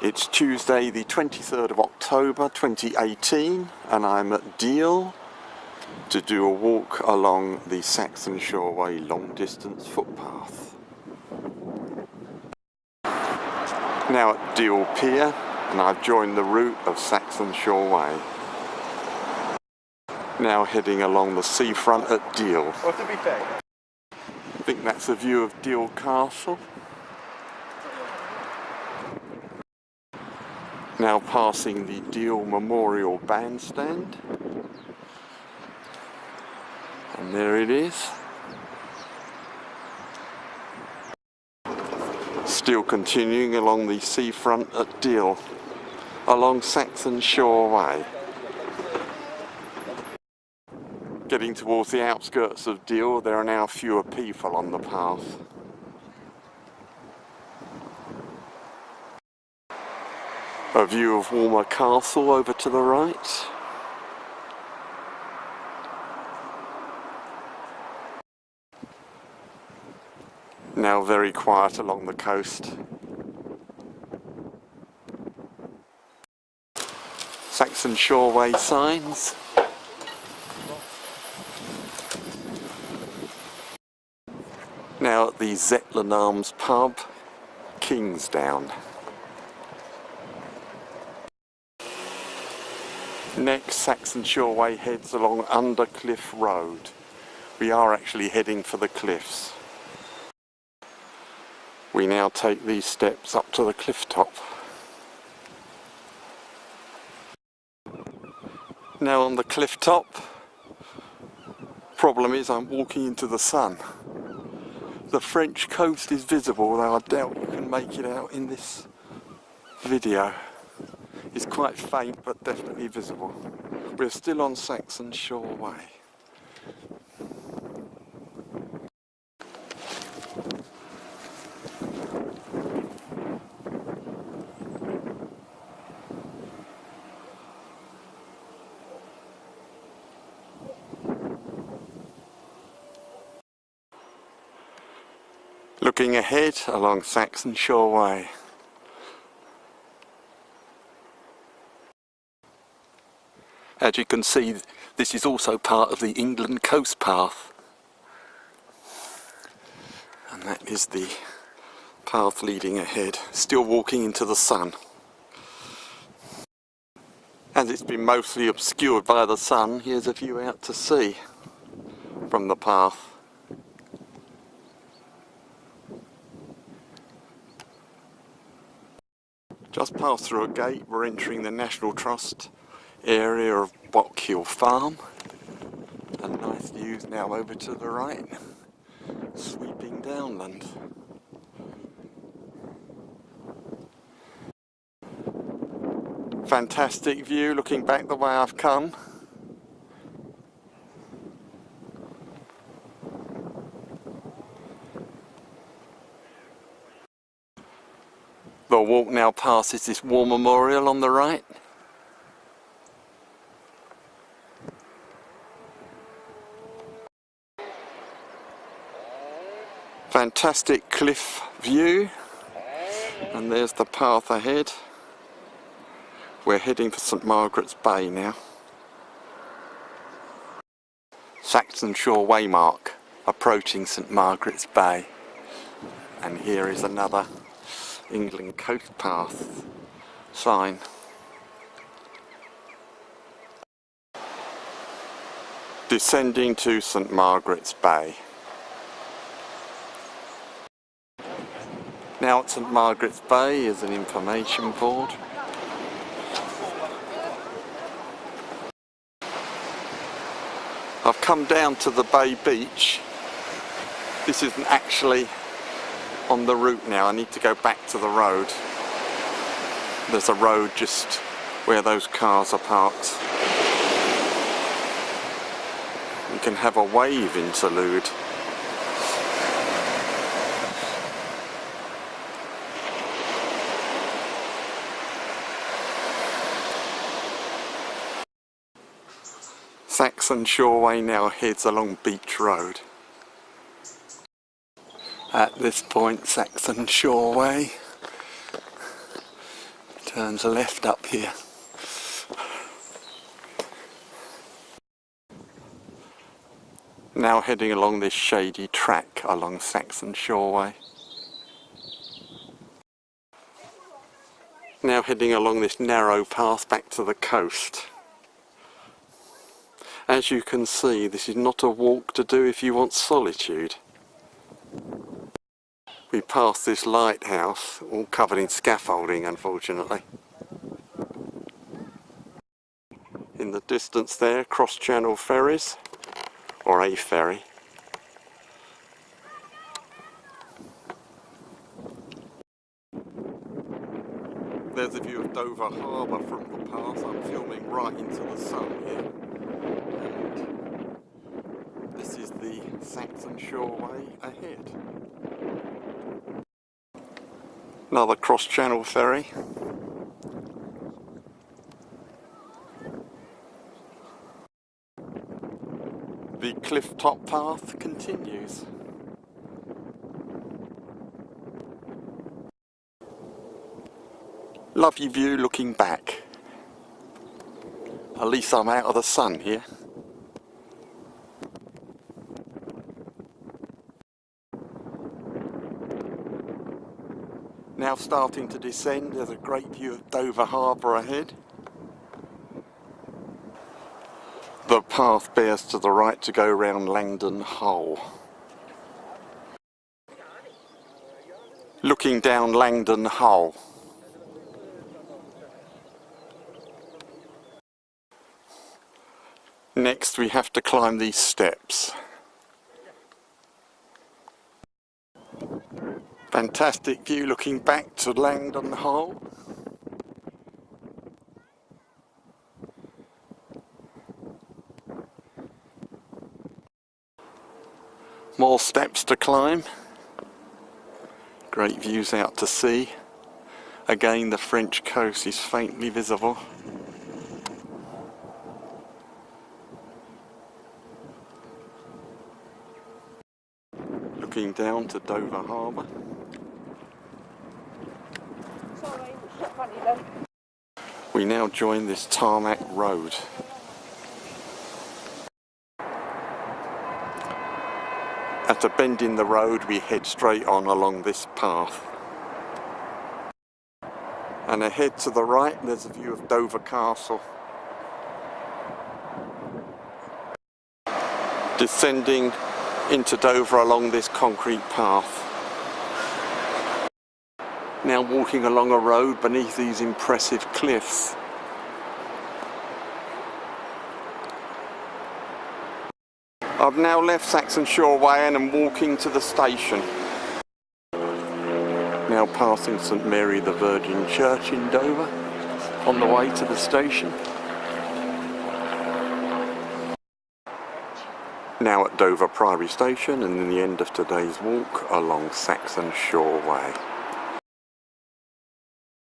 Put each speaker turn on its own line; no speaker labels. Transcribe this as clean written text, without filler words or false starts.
It's Tuesday the 23rd of October 2018 and I'm at Deal to do a walk along the Saxon Shore Way long distance footpath. Now at Deal Pier and I've joined the route of Saxon Shore Way. Now heading along the seafront at Deal.
Well, to be fair,
I think that's a view of Deal Castle. Now passing the Deal Memorial Bandstand, and there it is. Still continuing along the seafront at Deal, along Saxon Shore Way. Getting towards the outskirts of Deal, there are now fewer people on the path. A view of Walmer Castle over to the right. Now very quiet along the coast. Saxon Shore Way signs. Now at the Zetland Arms pub, Kingsdown. Next, Saxon Shore Way heads along Undercliff Road. We are actually heading for the cliffs. We now take these steps up to the cliff top. Now on the cliff top, problem is I'm walking into the sun. The French coast is visible, though I doubt you can make it out in this video. It's quite faint but definitely visible. We're still on Saxon Shore Way. Looking ahead along Saxon Shore Way. As you can see, this is also part of the England Coast Path. And that is the path leading ahead. Still walking into the sun. As it's been mostly obscured by the sun, here's a view out to sea from the path. Just passed through a gate, we're entering the National Trust area of Bockhill Farm. And nice views now over to the right, sweeping downland. Fantastic view looking back the way I've come. The walk now passes this war memorial on the right. Fantastic cliff view, and there's the path ahead. We're heading for Sant Margarets Bay now. Saxon Shore Way mark, approaching Sant Margarets Bay. And here is another England Coast Path sign. Descending to Sant Margarets Bay. Now at Sant Margarets Bay is an information board. I've come down to the Bay Beach. This isn't actually on the route now, I need to go back to the road. There's a road just where those cars are parked. You can have a wave interlude. Saxon Shore Way now heads along Beach Road. At this point, Saxon Shore Way Turns left up here. Now heading along this shady track along Saxon Shore Way. Now heading along this narrow path back to the coast. As you can see, this is not a walk to do if you want solitude. We passed this lighthouse, all covered in scaffolding unfortunately. In the distance there, cross-channel ferries, or a ferry. There's a view of Dover Harbour from the path. I'm filming right into the sun here. And this is the Saxon Shore Way ahead. Another cross-channel ferry. The clifftop path continues. Lovely view looking back. At least I'm out of the sun here. Now starting to descend, there's a great view of Dover Harbour ahead. The path bears to the right to go round Langdon Hull. Looking down Langdon Hull. Next we have to climb these steps. Fantastic view looking back to Langdon Hull. More steps to climb. Great views out to sea. Again, the French coast is faintly visible. Looking down to Dover Harbour. We now join this tarmac road. At a bend in the road we head straight on along this path. And ahead to the right there's a view of Dover Castle. Descending into Dover along this concrete path. Now walking along a road beneath these impressive cliffs. I've now left Saxon Shore Way and am walking to the station. Now passing St Mary the Virgin Church in Dover on the way to the station. Now at Dover Priory Station and in the end of today's walk along Saxon Shore Way.